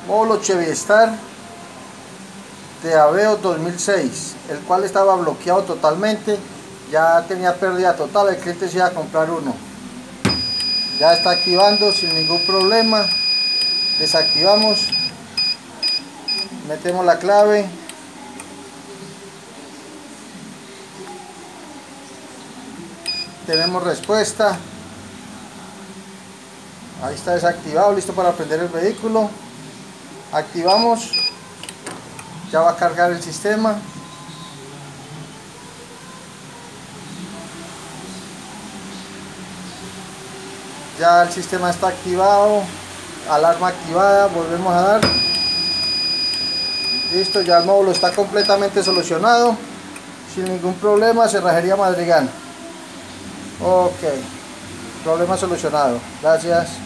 módulo Chevistar de Aveo 2006, el cual estaba bloqueado totalmente, ya tenía pérdida total, el cliente se iba a comprar uno. Ya está activando sin ningún problema. Desactivamos, metemos la clave, tenemos respuesta. Ahí está desactivado, listo para prender el vehículo. Activamos, ya va a cargar el sistema. Ya el sistema está activado, alarma activada, volvemos a dar. Listo, ya el módulo está completamente solucionado, sin ningún problema. Cerrajería Madrigal. Ok, problema solucionado. Gracias.